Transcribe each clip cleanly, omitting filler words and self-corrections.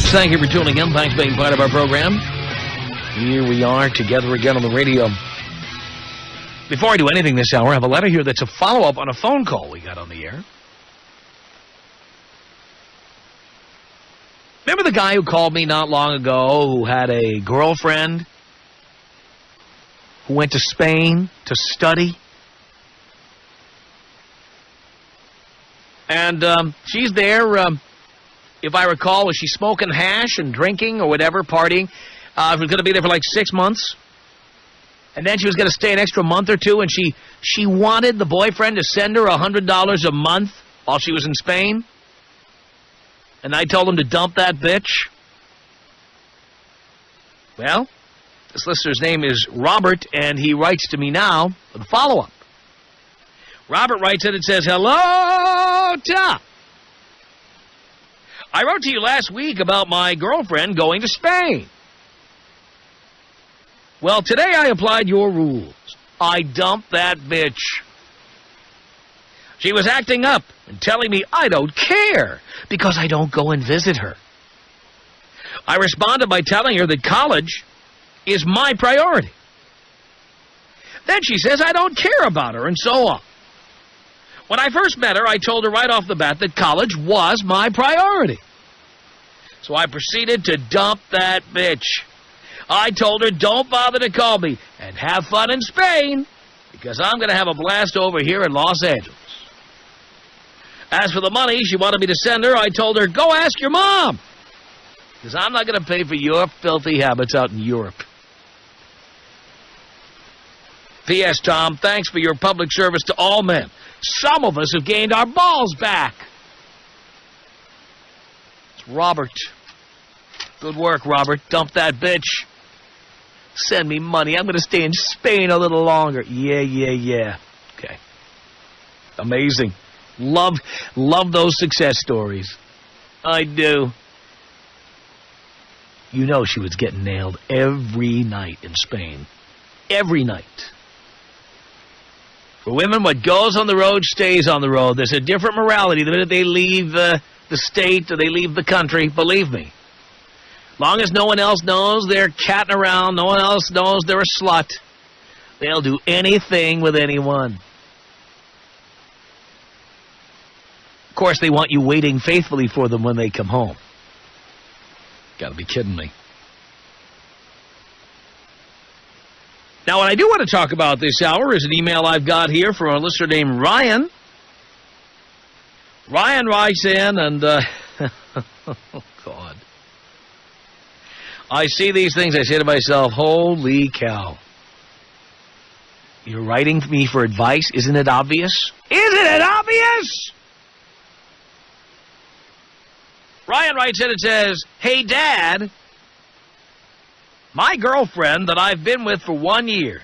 folks. Thank you for tuning in. Thanks for being part of our program. Here we are together again on the radio. Before I do anything this hour, I have a letter here that's a follow-up on a phone call we got on the air. Remember the guy who called me not long ago who had a girlfriend who went to Spain to study? And she's there, if I recall, was she smoking hash and drinking or whatever, partying? She was going to be there for like 6 months. And then she was going to stay an extra month or two, and she wanted the boyfriend to send her $100 a month while she was in Spain. And I told him to dump that bitch. Well, this listener's name is Robert, and he writes to me now with a follow-up. Robert writes in and says, "Hello, Tom. I wrote to you last week about my girlfriend going to Spain. Well, today I applied your rules. I dumped that bitch. She was acting up and telling me I don't care because I don't go and visit her. I responded by telling her that college is my priority. Then she says I don't care about her and so on. When I first met her, I told her right off the bat that college was my priority. So I proceeded to dump that bitch. I told her, don't bother to call me and have fun in Spain because I'm going to have a blast over here in Los Angeles. As for the money she wanted me to send her, I told her, go ask your mom because I'm not going to pay for your filthy habits out in Europe. P.S. Tom, thanks for your public service to all men. Some of us have gained our balls back." It's Robert. Good work, Robert. Dump that bitch. Send me money. I'm going to stay in Spain a little longer. Yeah. Okay. Amazing. Love those success stories. I do. You know she was getting nailed every night in Spain. Every night. For women, what goes on the road stays on the road. There's a different morality the minute they leave the state or they leave the country. Believe me. Long as no one else knows they're catting around, no one else knows they're a slut, they'll do anything with anyone. Of course, they want you waiting faithfully for them when they come home. Gotta be kidding me. Now, what I do want to talk about this hour is an email I've got here from a listener named Ryan. Ryan writes in and, oh, God. I see these things, I say to myself, holy cow. You're writing me for advice? Isn't it obvious? Isn't it obvious? Ryan writes in and says, hey, Dad, my girlfriend that I've been with for 1 year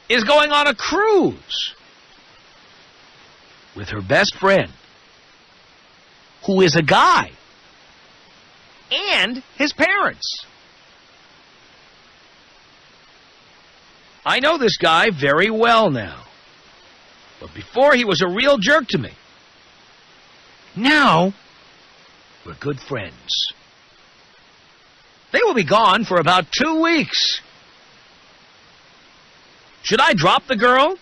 is going on a cruise with her best friend, who is a guy, and his parents. I know this guy very well now, but before he was a real jerk to me. Now, we're good friends. They will be gone for about 2 weeks. Should I drop the girl?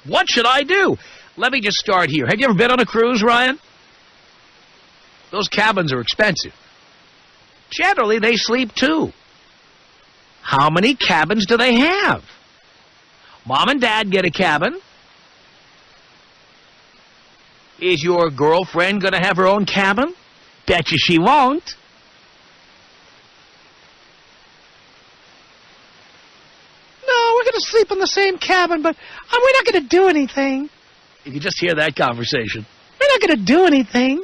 What should I do? Let me just start here. Have you ever been on a cruise, Ryan? Those cabins are expensive. Generally, they sleep two. How many cabins do they have? Mom and Dad get a cabin. Is your girlfriend going to have her own cabin? Bet you she won't. No, we're going to sleep in the same cabin, but we're not going to do anything. You can just hear that conversation. We're not going to do anything.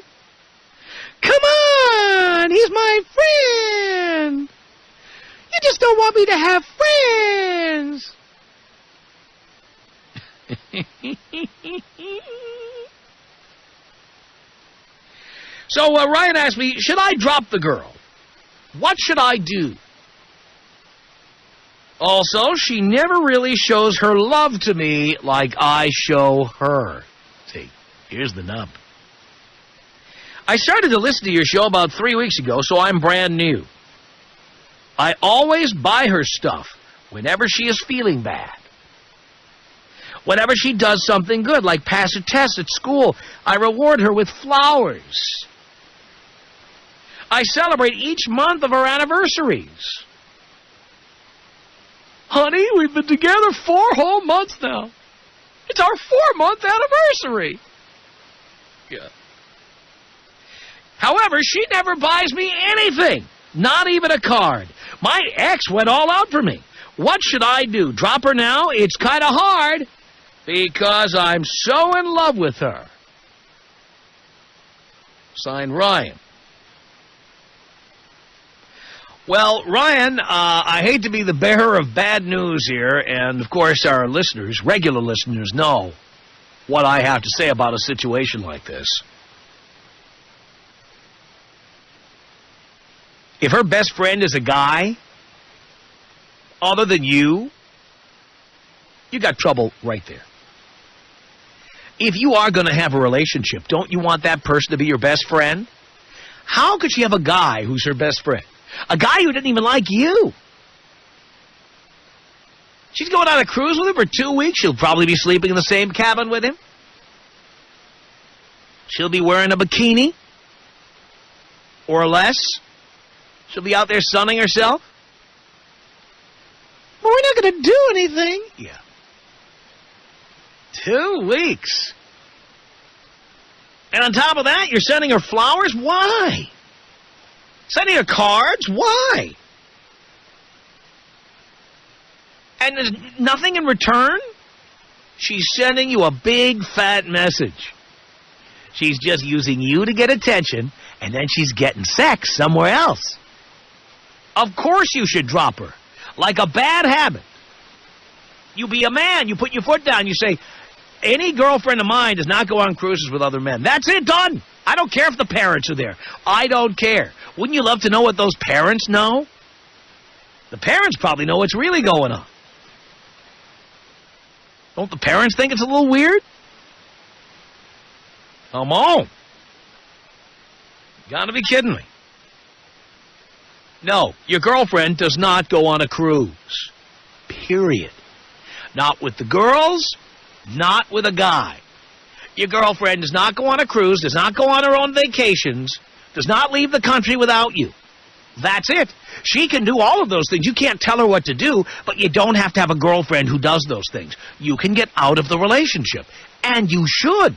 Come on, he's my friend. You just don't want me to have friends. So Ryan asked me, should I drop the girl? What should I do? Also, she never really shows her love to me like I show her. See, here's the nub. I started to listen to your show about 3 weeks ago, so I'm brand new. I always buy her stuff whenever she is feeling bad. Whenever she does something good, like pass a test at school, I reward her with flowers. I celebrate each month of our anniversaries. Honey, we've been together 4 whole months now. It's our 4-month anniversary. Yeah. However, she never buys me anything, not even a card. My ex went all out for me. What should I do? Drop her now? It's kind of hard because I'm so in love with her. Signed, Ryan. Well, Ryan, I hate to be the bearer of bad news here, and of course our listeners, regular listeners, know what I have to say about a situation like this. If her best friend is a guy other than you, you got trouble right there. If you are going to have a relationship, don't you want that person to be your best friend? How could she have a guy who's her best friend? A guy who didn't even like you. She's going on a cruise with him for 2 weeks. She'll probably be sleeping in the same cabin with him. She'll be wearing a bikini or less. She'll be out there sunning herself. But we're not going to do anything. Yeah. 2 weeks. And on top of that, you're sending her flowers? Why? Sending her cards? Why? And there's nothing in return? She's sending you a big, fat message. She's just using you to get attention, and then she's getting sex somewhere else. Of course you should drop her. Like a bad habit. You be a man. You put your foot down. You say, any girlfriend of mine does not go on cruises with other men. That's it, done. I don't care if the parents are there. I don't care. Wouldn't you love to know what those parents know? The parents probably know what's really going on. Don't the parents think it's a little weird? Come on. You gotta be kidding me. No, your girlfriend does not go on a cruise. Period. Not with the girls, not with a guy. Your girlfriend does not go on a cruise, does not go on her own vacations, does not leave the country without you. That's it. She can do all of those things. You can't tell her what to do, but you don't have to have a girlfriend who does those things. You can get out of the relationship. And you should.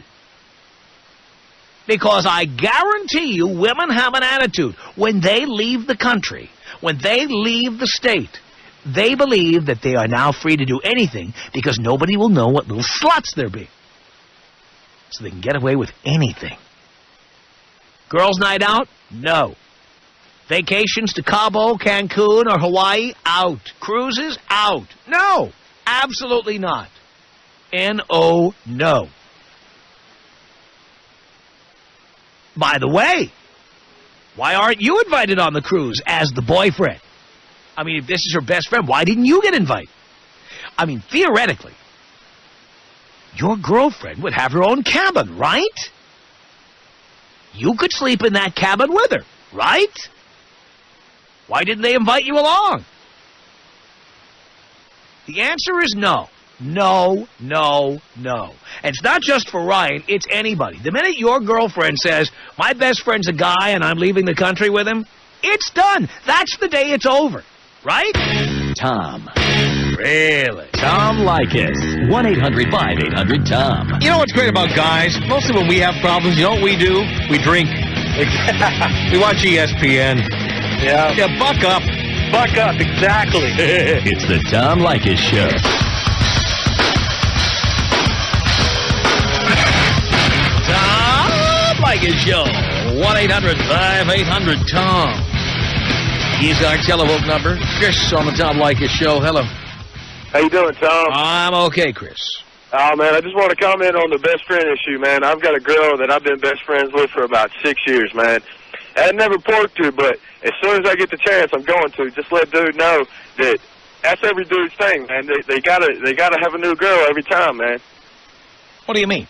Because I guarantee you women have an attitude. When they leave the country, when they leave the state, they believe that they are now free to do anything because nobody will know what little sluts they're being. So they can get away with anything. Girls' night out? No. Vacations to Cabo, Cancun, or Hawaii? Out. Cruises? Out. No. Absolutely not. N-O, no. By the way, why aren't you invited on the cruise as the boyfriend? I mean, if this is her best friend, why didn't you get invited? I mean, theoretically, your girlfriend would have her own cabin, right? You could sleep in that cabin with her, right? Why didn't they invite you along? The answer is no. No, no, no. And it's not just for Ryan, it's anybody. The minute your girlfriend says, my best friend's a guy and I'm leaving the country with him, it's done. That's the day it's over. Right? Tom. Really? Tom Leykis. 1-800-5800-TOM. You know what's great about guys? Mostly when we have problems, you know what we do? We drink. We watch ESPN. Yeah. Yeah, buck up. Buck up, exactly. It's the Tom Leykis Show. Tom Leykis Show. 1-800-5800-TOM. He's our telephone number. Chris on the Tom Leykis Show. Hello. How you doing, Tom? I'm okay, Chris. Oh, man, I just want to comment on the best friend issue, man. I've got a girl that I've been best friends with for about 6 years, man. I never porked her, but as soon as I get the chance, I'm going to. Just let dude know that that's every dude's thing, man. They gotta have a new girl every time, man. What do you mean?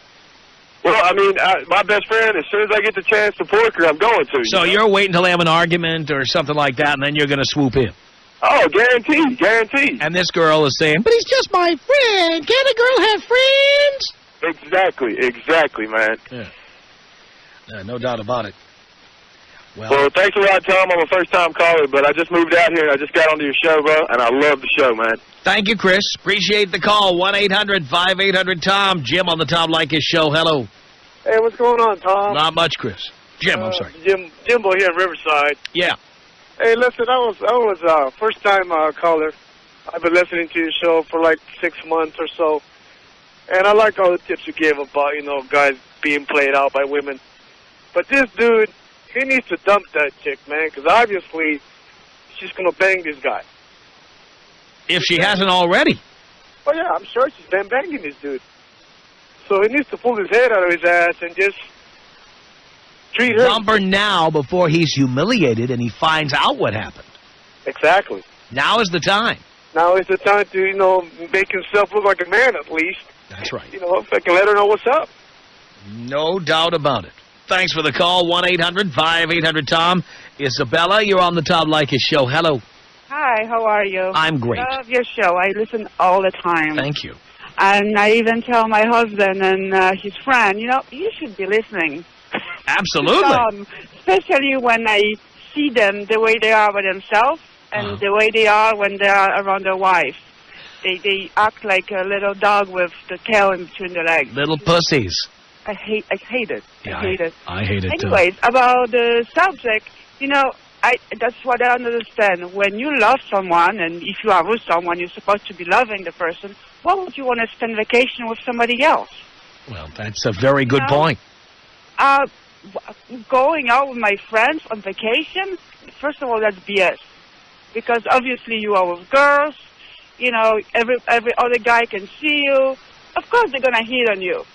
Well, I mean, my best friend, as soon as I get the chance to pork her, I'm going to. So you're waiting till they have an argument or something like that, and then you're going to swoop in. Oh, guaranteed, guaranteed. And this girl is saying, but he's just my friend. Can a girl have friends? Exactly, man. Yeah. No doubt about it. Well, thanks a lot, Tom. I'm a first-time caller, but I just moved out here, and I just got onto your show, bro, and I love the show, man. Thank you, Chris. Appreciate the call. 1-800-5800-TOM. Jim on the Tom Leykis show. Hello. Hey, what's going on, Tom? Not much, Chris. Jim, I'm sorry. Jimbo here in Riverside. Yeah. Hey, listen, I was a first-time caller. I've been listening to your show for like 6 months or so, and I like all the tips you gave about, guys being played out by women. But this dude, he needs to dump that chick, man, because obviously she's going to bang this guy. If she hasn't already. Oh, yeah, I'm sure she's been banging this dude. So he needs to pull his head out of his ass and just treat her. Dump her now before he's humiliated and he finds out what happened. Exactly. Now is the time. Now is the time to, make himself look like a man at least. That's right. If I can let her know what's up. No doubt about it. Thanks for the call. 1-800-5800-TOM. Isabella, you're on the Tom Leykis show. Hello. Hi, how are you? I'm great. I love your show. I listen all the time. Thank you. And I even tell my husband and his friend, you should be listening. Absolutely. Especially when I see them the way they are with themselves and the way they are when they are around their wife. They act like a little dog with the tail in between their legs. Little pussies. I hate it. Yeah, I hate it. I hate it, Anyways, about the subject, that's what I understand. When you love someone, and if you are with someone, you're supposed to be loving the person, why would you want to spend vacation with somebody else? Well, that's a very good point. Going out with my friends on vacation, first of all, that's BS. Because obviously you are with girls, every other guy can see you. Of course they're going to hit on you.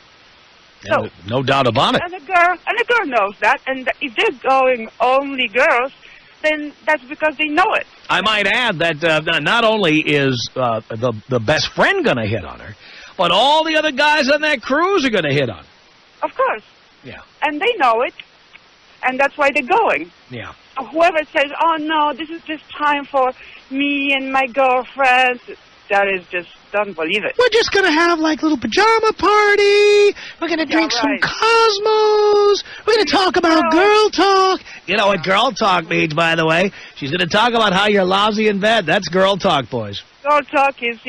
So, no doubt about it. And the girl knows that. And if they're going only girls, then that's because they know it. I might add that not only is the best friend going to hit on her, but all the other guys on that cruise are going to hit on her. Of course. Yeah. And they know it. And that's why they're going. Yeah. Whoever says, oh, no, this is just time for me and my girlfriends, that is just, don't believe it. We're just going to have, like, a little pajama party. We're going to drink some Cosmos. We're going to talk about girl talk. You know what girl talk means, by the way? She's going to talk about how you're lousy in bed. That's girl talk, boys. Girl talk is,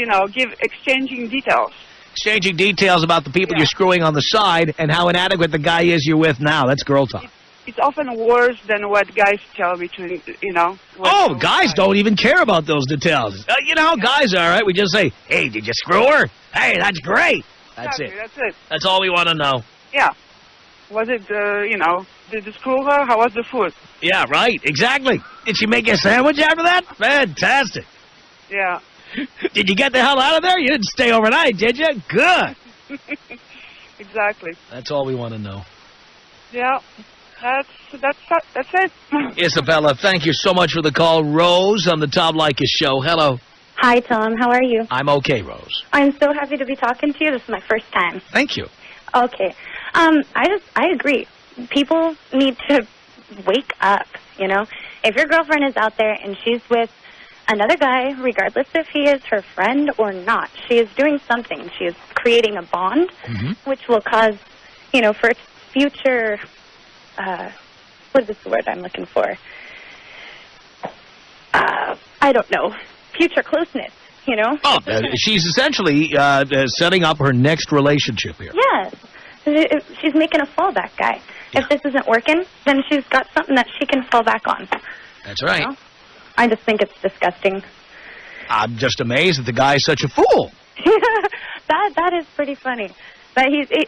exchanging details. Exchanging details about the people you're screwing on the side and how inadequate the guy is you're with now. That's girl talk. It's often worse than what guys tell me to, Oh, guys don't even care about those details. You know how guys are, right? We just say, hey, did you screw her? Hey, that's great. That's exactly, it. That's it. That's all we want to know. Yeah. Was it, did you screw her? How was the food? Yeah, right. Exactly. Did she make you a sandwich after that? Fantastic. Yeah. Did you get the hell out of there? You didn't stay overnight, did you? Good. Exactly. That's all we want to know. Yeah. That's it. Isabella, thank you so much for the call. Rose on the Tom Leykis show. Hello. Hi, Tom. How are you? I'm okay, Rose. I'm so happy to be talking to you. This is my first time. Thank you. Okay. I agree. People need to wake up, If your girlfriend is out there and she's with another guy, regardless if he is her friend or not, she is doing something. She is creating a bond, which will cause, for future... what is the word I'm looking for? I don't know. Future closeness, Oh, she's essentially setting up her next relationship here. Yes. She's making a fallback guy. Yeah. If this isn't working, then she's got something that she can fall back on. That's right. I just think it's disgusting. I'm just amazed that the guy's such a fool. That is pretty funny. But he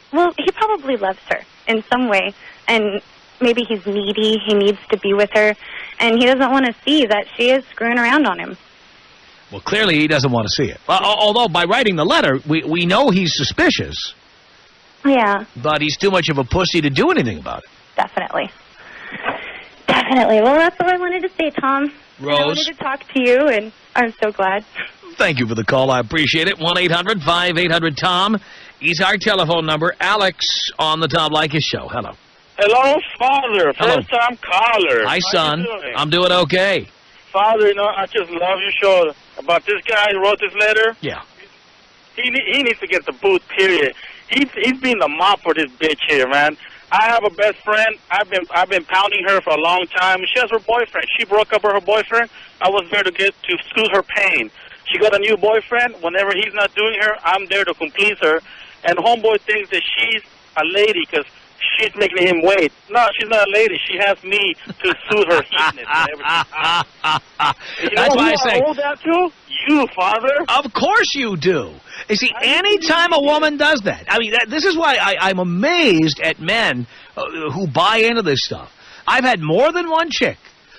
probably loves her in some way, and maybe he's needy, he needs to be with her, and he doesn't want to see that she is screwing around on him. Well, clearly he doesn't want to see it. Well, although by writing the letter, we know he's suspicious. Yeah. But he's too much of a pussy to do anything about it. Definitely. Definitely. Well, that's what I wanted to say, Tom. Rose. I wanted to talk to you, and I'm so glad. Thank you for the call. I appreciate it. 1-800-5800-TOM. He's our telephone number. Alex on the Tom Leykis show. Hello. Hello, Father. Hello. First-time caller. Hi, How son. you doing? I'm doing okay. Father, I just love your show. About this guy who wrote this letter, Yeah. he needs to get the boot, period. He's been the mop for this bitch here, man. I have a best friend. I've been pounding her for a long time. She has her boyfriend. She broke up with her boyfriend. I was there to soothe her pain. She got a new boyfriend. Whenever he's not doing her, I'm there to please her. And homeboy thinks that she's a lady because she's making him wait. No, she's not a lady. She has me to soothe her heatness and everything. That's why I say. Hold that to you, Father. Of course you do. You see, anytime a woman does that, I mean, this is why I'm amazed at men who buy into this stuff. I've had more than one chick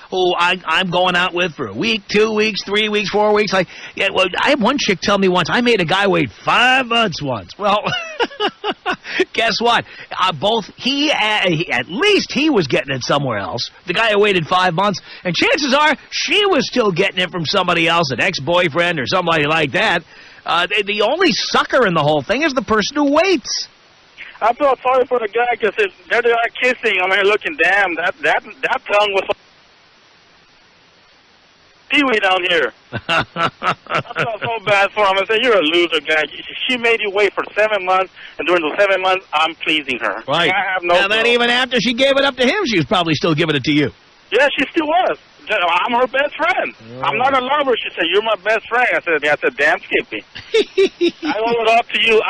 who I'm going out with for a week, 2 weeks, 3 weeks, 4 weeks. I had one chick tell me once, I made a guy wait 5 months once. Well, guess what? At least he was getting it somewhere else. The guy who waited 5 months, and chances are she was still getting it from somebody else, an ex-boyfriend or somebody like that. The only sucker in the whole thing is the person who waits. I felt sorry for the guy because they're kissing. I'm here looking, damn, that tongue was peewee down here. I felt so bad for him. I said, you're a loser, guy. She made you wait for 7 months, and during those 7 months, I'm pleasing her. Right. I have no and then even after she gave it up to him, she was probably still giving it to you. Yeah, she still was. I'm her best friend. I'm not a lover. She said, you're my best friend. I said, damn, Skippy. I owe it up to you.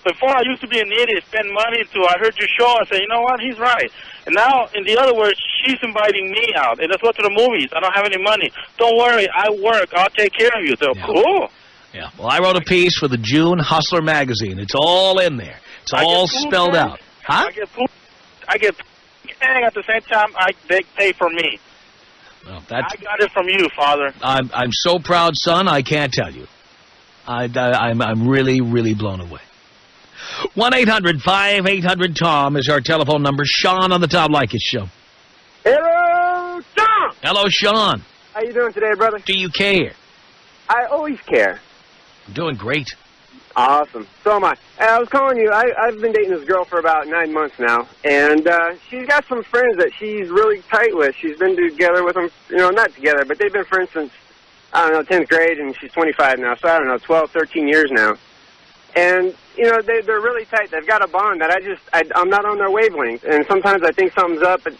Before I used to be an idiot, spend money I heard your show. I said, you know what? He's right. And now, in the other words, she's inviting me out. And let's go to the movies. I don't have any money. Don't worry. I work. I'll take care of you. So, cool. Yeah. Well, I wrote a piece for the June Hustler magazine. It's all in there. It's all spelled out. Huh? I get and at the same time, they pay for me. Well, I got it from you, Father. I'm so proud, son. I can't tell you. I'm really, really blown away. 1-800-5800-TOM is our telephone number. Sean on the Tom Leykis show. Hello, Tom! Hello, Sean. How you doing today, brother? Do you care? I always care. I'm doing great. Awesome. So am I. I was calling you. I've been dating this girl for about 9 months now, and she's got some friends that she's really tight with. She's been together with them, not together, but they've been friends since, 10th grade, and she's 25 now, so 12, 13 years now. And, they're really tight. They've got a bond that I'm not on their wavelength, and sometimes I think something's up, but,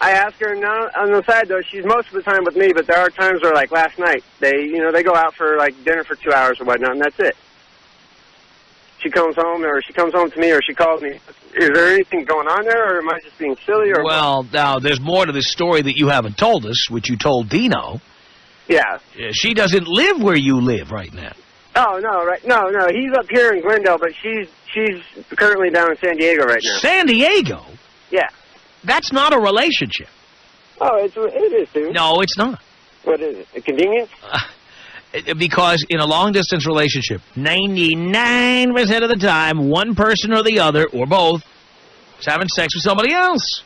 I ask her, now on the side, though, she's most of the time with me, but there are times where, like last night, they go out for, dinner for 2 hours or whatnot, and that's it. She comes home, or she comes home to me, or she calls me. Is there anything going on there, or am I just being silly? Or well, now, there's more to this story that you haven't told us, which you told Dino. Yeah. She doesn't live where you live right now. Oh, no, right. No, he's up here in Glendale, but she's currently down in San Diego right now. San Diego? Yeah. That's not a relationship. Oh, it is, too. No, it's not. What is it, a convenience? Because in a long-distance relationship, 99% of the time, one person or the other, or both, is having sex with somebody else.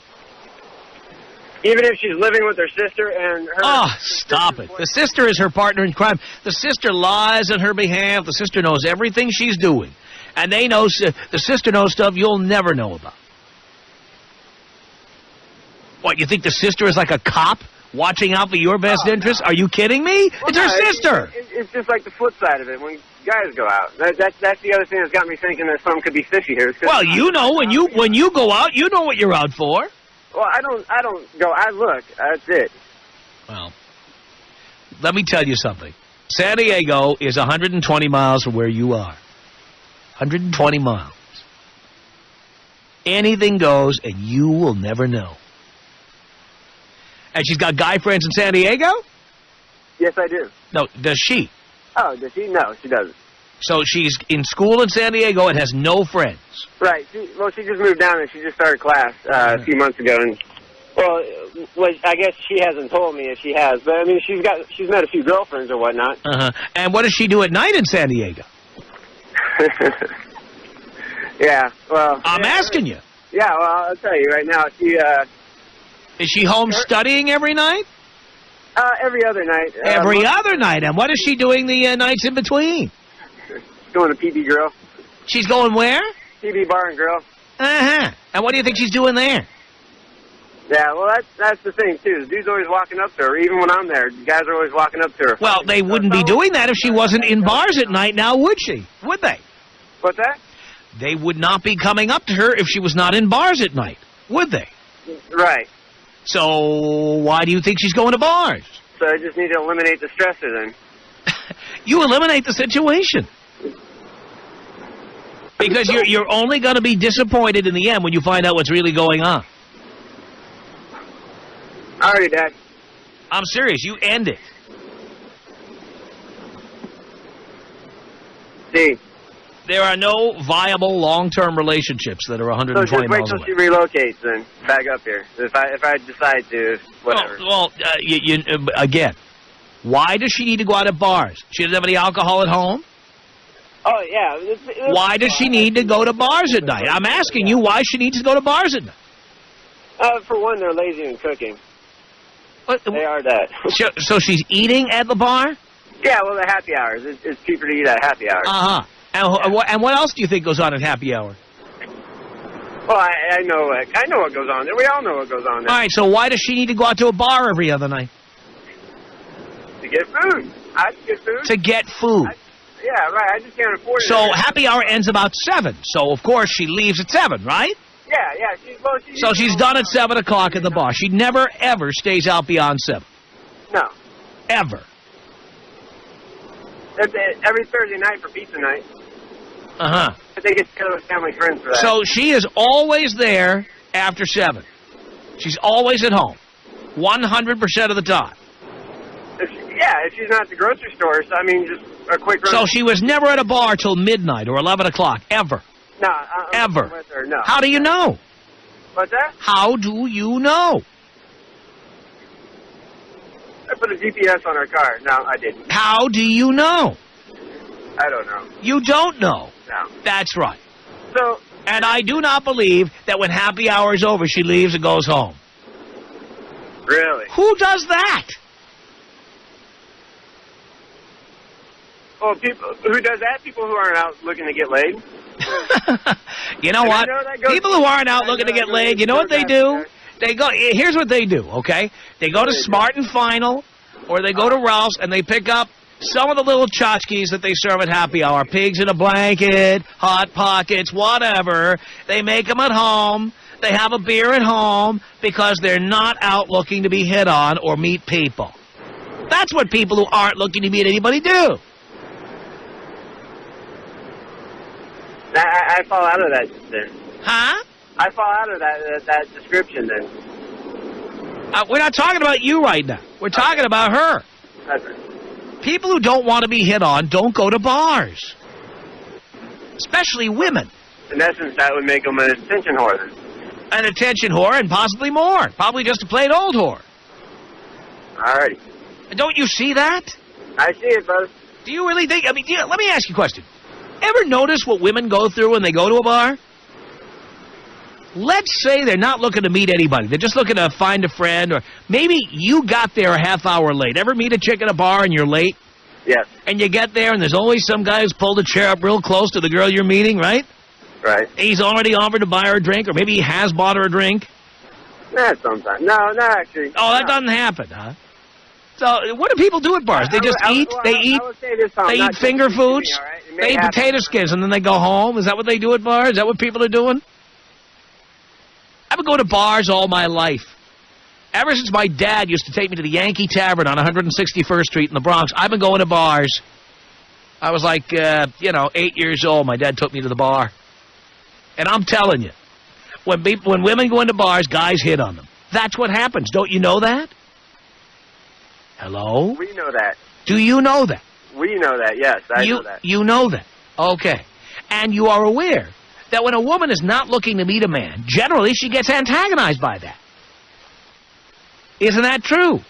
Even if she's living with her sister and her... Oh, stop it. The sister is her partner in crime. The sister lies on her behalf. The sister knows everything she's doing. And the sister knows stuff you'll never know about. What, you think the sister is like a cop? Watching out for your best interest? Are you kidding me? Well, it's her sister. It's just like the flip side of it. When guys go out, that's the other thing that's got me thinking that something could be fishy here. Well, when you go out, you know what you're out for. Well, I don't go. I look. That's it. Well, let me tell you something. San Diego is 120 miles from where you are. 120 miles. Anything goes, and you will never know. And she's got guy friends in San Diego? Yes, I do. No, does she? Oh, does she? No, she doesn't. So she's in school in San Diego and has no friends. Right. She just moved down and she just started class a few months ago. And I guess she hasn't told me if she has. But, I mean, she's met a few girlfriends or whatnot. And what does she do at night in San Diego? Yeah, well... I'm asking you. Yeah, well, I'll tell you right now. Is she home studying every night? Every other night. Every other night. And what is she doing the nights in between? Going to PB Grill. She's going where? TV Bar and Grill. Uh-huh. And what do you think she's doing there? Yeah, well, that's the thing, too. The dude's always walking up to her. Even when I'm there, the guys are always walking up to her. Well, they wouldn't be doing that if she wasn't in bars at night now, would she? Would they? What's that? They would not be coming up to her if she was not in bars at night, would they? Right. So why do you think she's going to bars? So I just need to eliminate the stressor then. You eliminate the situation. Because you're only going to be disappointed in the end when you find out what's really going on. All right, Dad. I'm serious. You end it. See. There are no viable long-term relationships that are 120 So just wait miles till away. she relocates then, back up here. If I decide to, whatever. Again, why does she need to go out at bars? She doesn't have any alcohol at home? Oh, yeah. Why does she need to go to bars at night? I'm asking you why she needs to go to bars at night. For one, they're lazy in cooking. What? They are that. So she's eating at the bar? Yeah, well, the happy hours. It's cheaper to eat at happy hours. Uh-huh. And what else do you think goes on at happy hour? Well, I know what goes on there. We all know what goes on there. All right, so why does she need to go out to a bar every other night? To get food. I get food. To get food. Yeah, right. I just can't afford it. So happy hour ends about 7. So, of course, she leaves at 7, right? Yeah. So she's done at 7 o'clock at the bar. She never, ever stays out beyond 7. No. Ever. Every Thursday night for pizza night. Uh-huh. They get together with family friends for that. So she is always there after 7. She's always at home. 100% of the time. If she's not at the grocery store, so, I mean, just a quick run. So she was never at a bar till midnight or 11 o'clock, ever. No. Ever. With her, no. How do you know? What's that? How do you know? I put a GPS on her car. No, I didn't. How do you know? I don't know. You don't know. No. That's right. So. And I do not believe that when happy hour is over, she leaves and goes home. Really? Who does that? Well, who does that? People who aren't out looking to get laid. You know what? People who aren't out looking to get laid, you know what they do? They go. Here's what they do, okay? They go to Smart and Final, or they go to Ralph's, and they pick up some of the little tchotchkes that they serve at happy hour. Pigs in a blanket, Hot Pockets, whatever. They make them at home. They have a beer at home because they're not out looking to be hit on or meet people. That's what people who aren't looking to meet anybody do. I fall out of that then. Huh? I fall out of that description then. We're not talking about you right now. We're talking about her. That's right. People who don't want to be hit on don't go to bars. Especially women. In essence, that would make them an attention whore then. An attention whore and possibly more. Probably just a plain old whore. Alrighty. Don't you see that? I see it, bud. Do you really think... let me ask you a question. Ever notice what women go through when they go to a bar? Let's say they're not looking to meet anybody. They're just looking to find a friend, or maybe you got there a half hour late. Ever meet a chick at a bar and you're late? Yes. And you get there and there's always some guy who's pulled a chair up real close to the girl you're meeting, right? Right. He's already offered to buy her a drink, or maybe he has bought her a drink. Sometimes. No, actually. Oh, that doesn't happen, huh? So what do people do at bars? They just eat? They eat finger foods? They eat potato skins and then they go home? Is that what they do at bars? Is that what people are doing? I've been going to bars all my life. Ever since my dad used to take me to the Yankee Tavern on 161st Street in the Bronx, I've been going to bars. I was like, 8 years old. My dad took me to the bar. And I'm telling you, when women go into bars, guys hit on them. That's what happens. Don't you know that? Hello? We know that. Do you know that? We know that, yes. I know that. You know that. Okay. And you are aware that when a woman is not looking to meet a man, generally she gets antagonized by that. Isn't that true?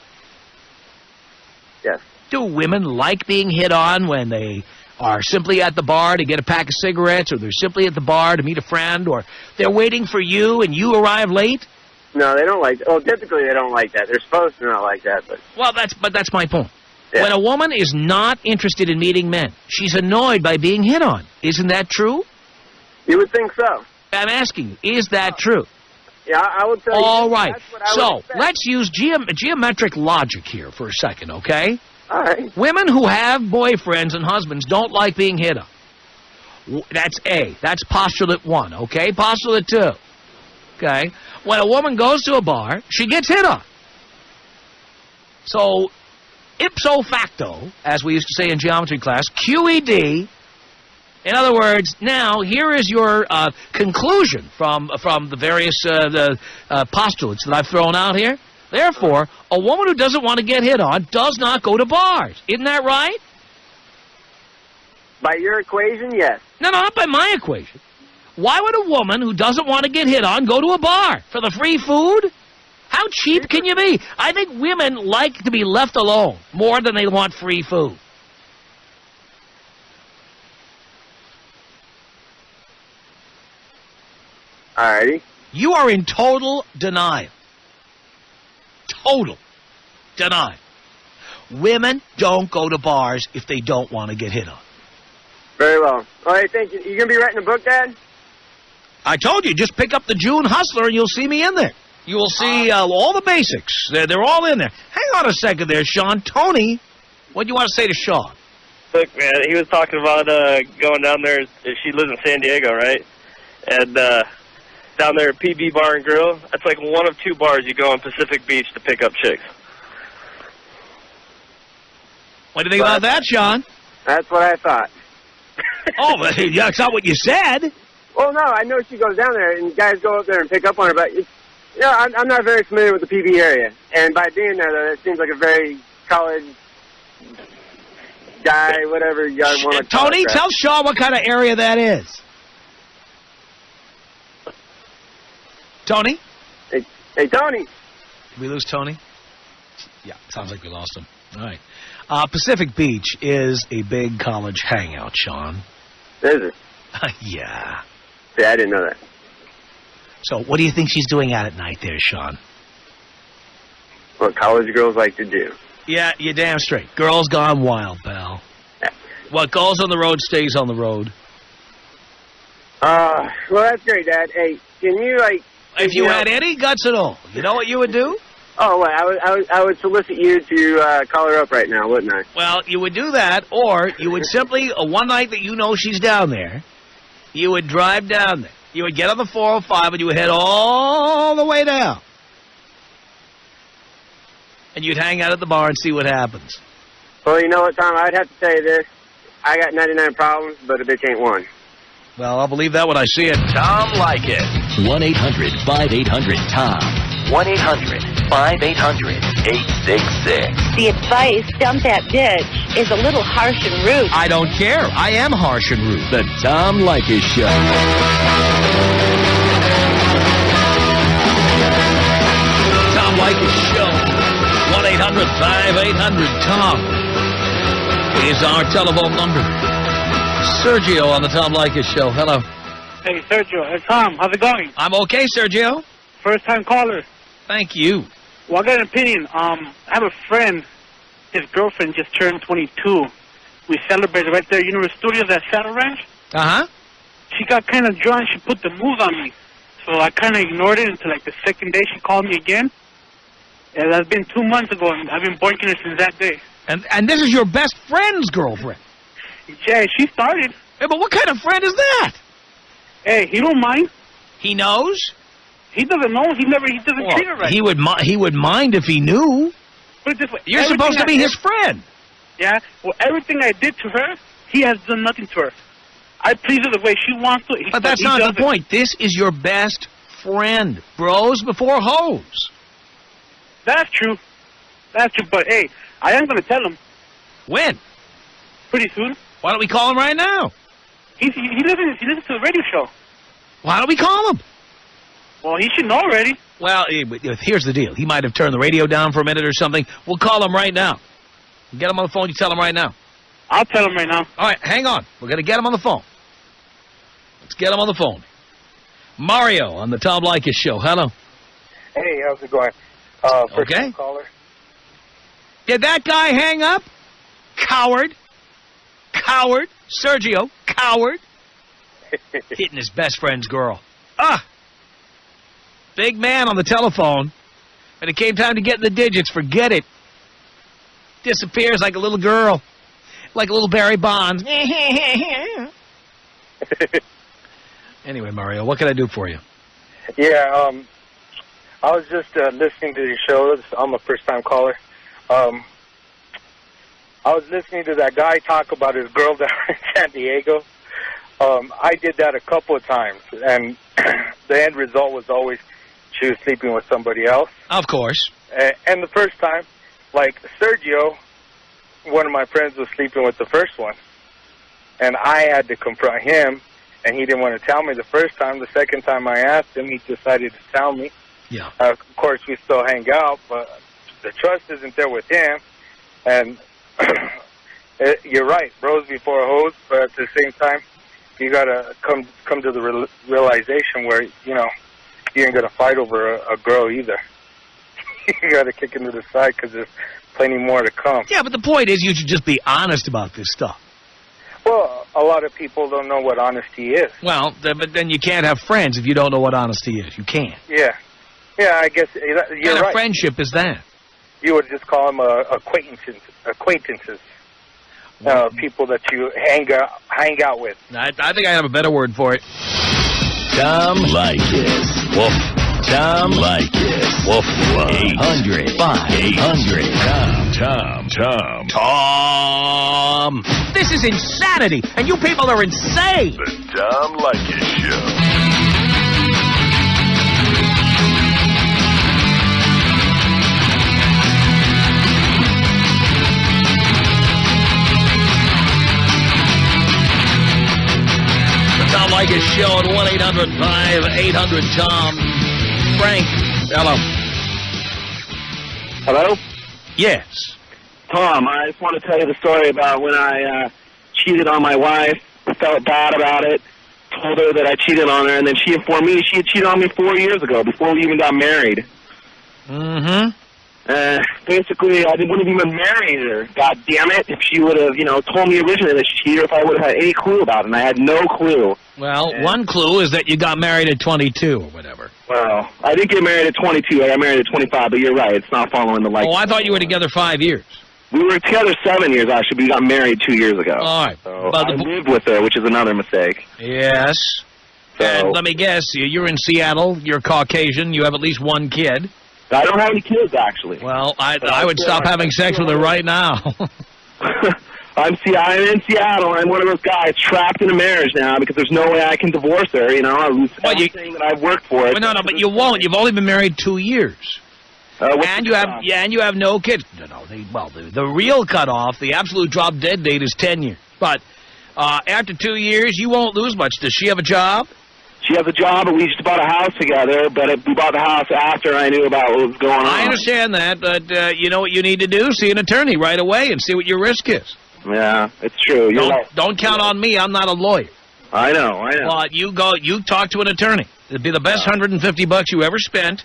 Yes. Do women like being hit on when they are simply at the bar to get a pack of cigarettes, or they're simply at the bar to meet a friend, or they're waiting for you and you arrive late? No, they don't like that. Well, typically they don't like that. They're supposed to not like that, but... Well, that's my point. Yeah. When a woman is not interested in meeting men, she's annoyed by being hit on. Isn't that true? You would think so. I'm asking you, is that true? Yeah, I would tell you. All right. That's what I would So expect. let's use geometric logic here for a second, okay? All right. Women who have boyfriends and husbands don't like being hit on. That's A. That's postulate 1, okay? Postulate 2. Okay? When a woman goes to a bar, she gets hit on. So, ipso facto, as we used to say in geometry class, QED. In other words, now here is your conclusion from the various postulates that I've thrown out here. Therefore, a woman who doesn't want to get hit on does not go to bars. Isn't that right? By your equation, yes. No, not by my equation. Why would a woman who doesn't want to get hit on go to a bar? For the free food? How cheap can you be? I think women like to be left alone more than they want free food. All righty. You are in total denial. Total denial. Women don't go to bars if they don't want to get hit on. Very well. All right, thank you. You going to be writing a book, Dad? I told you, just pick up the June Hustler and you'll see me in there. You will see all the basics. They're all in there. Hang on a second there, Sean. Tony, what do you want to say to Sean? Look, man, he was talking about going down there. She lives in San Diego, right? And down there at PB Bar and Grill, that's like one of 2 bars you go on Pacific Beach to pick up chicks. What do you think about that, Sean? That's what I thought. Oh, but that's not what you said. Well, no, I know she goes down there, and guys go up there and pick up on her, but, I'm not very familiar with the PB area. And by being there, though, it seems like a very college guy, whatever you guys want to call Tony, it. tell Sean what kind of area that is. Tony? Hey, Tony. Did we lose Tony? Yeah, sounds like we lost him. All right. Pacific Beach is a big college hangout, Sean. Is it? Yeah. See, I didn't know that. So what do you think she's doing out at night there, Sean? What college girls like to do. Yeah, you're damn straight. Girls gone wild, pal. What goes on the road stays on the road. Well, that's great, Dad. Hey, can you, If you had any guts at all, you know what you would do? Oh, well, I would solicit you to call her up right now, wouldn't I? Well, you would do that, or you would simply, one night that you know she's down there, you would drive down there. You would get on the 405 and you would head all the way down. And you'd hang out at the bar and see what happens. Well, you know what, Tom? I'd have to say this. I got 99 problems, but a bitch ain't one. Well, I'll believe that when I see it. Tom Leykis. 1-800-5800-TOM. 1-800-5800-866. The advice, dump that bitch, is a little harsh and rude. I don't care. I am harsh and rude. The Tom Leykis Show. Tom Leykis Show. 1-800-5800-TOM is our telephone number. Sergio on the Tom Leykis Show. Hello. Hey, Sergio. Hey, Tom. How's it going? I'm okay, Sergio. First-time caller. Thank you. Well, I got an opinion. I have a friend. His girlfriend just turned 22. We celebrated right there. You know the studios at Saddle Ranch? Uh-huh. She got kind of drunk. She put the moves on me. So I kind of ignored it until, like, the second day she called me again. Yeah, that's been 2 months ago, and I've been boinking her since that day. And this is your best friend's girlfriend. Yeah, she started. Hey, but what kind of friend is that? Hey, he don't mind. He knows? He doesn't know. He doesn't treat her right. He would mind if he knew. Put it this way. You're supposed to be his friend. Yeah? Well, everything I did to her, he has done nothing to her. I please her the way she wants to. But that's not the point. This is your best friend. Bros before hoes. That's true. That's true. But, hey, I am going to tell him. When? Pretty soon. Why don't we call him right now? He listens to the radio show. Why don't we call him? Well, he should know already. Well, here's the deal. He might have turned the radio down for a minute or something. We'll call him right now. Get him on the phone. You tell him right now. I'll tell him right now. All right, hang on. We're going to get him on the phone. Let's get him on the phone. Mario on the Tom Leykis Show. Hello. Hey, how's it going? Okay. Caller. Did that guy hang up? Coward. Coward. Sergio. Coward. Hitting his best friend's girl. Ah! Big man on the telephone. When it came time to get in the digits, forget it. Disappears like a little girl. Like a little Barry Bonds. Anyway, Mario, what can I do for you? Yeah, I was just listening to your show. I'm a first-time caller. I was listening to that guy talk about his girl down in San Diego. I did that a couple of times, and the end result was always she was sleeping with somebody else. Of course. And the first time, like Sergio, one of my friends was sleeping with the first one, and I had to confront him, and he didn't want to tell me the first time. The second time I asked him, he decided to tell me. Yeah. Of course, we still hang out, but the trust isn't there with him, and you're right, bros before hoes, but at the same time, you got to come to the realization where, you know, you ain't going to fight over a girl either. You got to kick him to the side because there's plenty more to come. Yeah, but the point is you should just be honest about this stuff. Well, a lot of people don't know what honesty is. Well, but then you can't have friends if you don't know what honesty is. You can't. Yeah. Yeah, I guess you're what kind right. of friendship is that? You would just call them acquaintances. People that you hang out with. I think I have a better word for it. Tom Leykis. Woof. Tom Leykis. Woof. 800-5800. Tom. This is insanity, and you people are insane. The Tom Leykis Show. Tom Leykis Show at 1-800-5800-TOM. Frank, hello. Hello? Yes. Tom, I just want to tell you the story about when I cheated on my wife, felt bad about it, told her that I cheated on her, and then she informed me she had cheated on me 4 years ago, before we even got married. Mm-hmm. Basically, I wouldn't have even married her, God damn it, if she would have, told me originally that she cheated, if I would have had any clue about it, and I had no clue. Well, one clue is that you got married at 22 or whatever. Well, I didn't get married at 22, I got married at 25, but you're right, it's not following the light. Oh, I thought you were together 5 years. We were together 7 years, actually, but we got married 2 years ago. All right. So I lived with her, which is another mistake. Yes. So, and let me guess, you're in Seattle, you're Caucasian, you have at least one kid. I don't have any kids, actually. Well, I would stop having sex with her right now. I'm in Seattle, and I'm one of those guys trapped in a marriage now because there's no way I can divorce her, I lose everything that I've worked for. Well, no, but you won't. You've only been married 2 years. And you have no kids. No, the real cutoff, the absolute drop dead date is 10 years. But after 2 years, you won't lose much. Does she have a job? She has a job, and we just bought a house together, but we bought the house after I knew about what was going on. I understand that, but you know what you need to do? See an attorney right away and see what your risk is. Yeah, it's true. Don't count on me. I'm not a lawyer. I know. But you talk to an attorney. It'd be the best $150 you ever spent,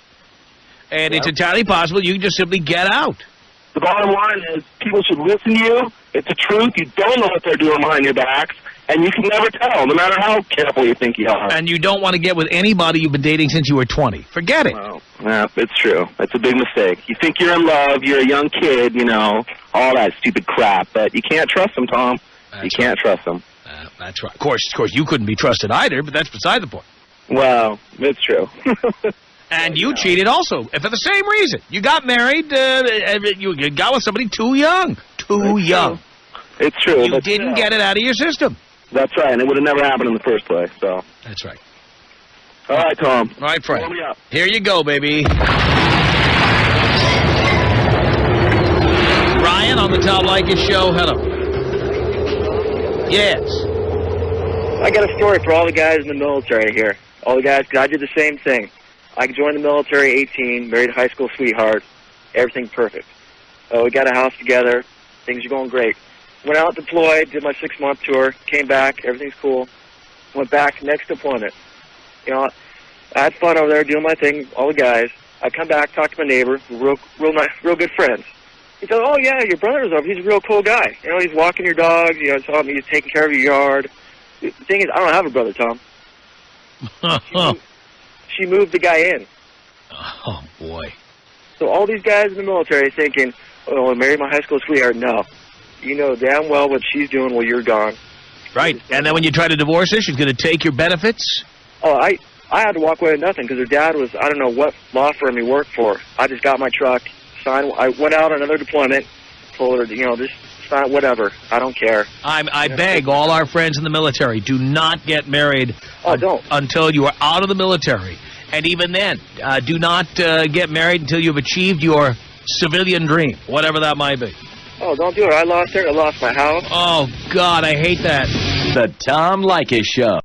and it's entirely possible you can just simply get out. The bottom line is people should listen to you. It's the truth. You don't know what they're doing behind your backs, and you can never tell, no matter how careful you think you are. And you don't want to get with anybody you've been dating since you were 20. Forget it. Well, yeah, it's true. It's a big mistake. You think you're in love, you're a young kid, all that stupid crap, but you can't trust them, Tom. You can't trust them. That's right. Of course, you couldn't be trusted either, but that's beside the point. Well, it's true. And you cheated also, for the same reason. You got married, you got with somebody too young. Too young. It's true. You didn't get it out of your system. That's right, and it would have never happened in the first place, so. That's right. All right, Tom. All right, Frank. Blow me up. Here you go, baby. Ryan on the Tom Leykis Show. Hello. Yes. I got a story for all the guys in the military here. All the guys, because I did the same thing. I joined the military 18, married a high school sweetheart, everything perfect. We got a house together, things are going great. Went out deployed, did my 6-month tour, came back, everything's cool. Went back, next deployment. I had fun over there doing my thing, all the guys. I come back, talk to my neighbor, real good friends. He said, "Oh yeah, your brother's over. He's a real cool guy. He's walking your dogs. He's taking care of your yard." The thing is, I don't have a brother, Tom. She moved the guy in. Oh, boy. So all these guys in the military thinking, oh, I married my high school sweetheart. No. You know damn well what she's doing while you're gone. Right. And then when you try to divorce her, she's going to take your benefits? Oh, I had to walk away with nothing because her dad was, I don't know what law firm he worked for. I just got my truck, signed. I went out on another deployment, told her, just sign whatever. I don't care. I beg all our friends in the military, do not get married don't. until you are out of the military. And even then, do not get married until you've achieved your civilian dream, whatever that might be. Oh, don't do it. I lost her. I lost my house. Oh, God, I hate that. The Tom Leykis Show.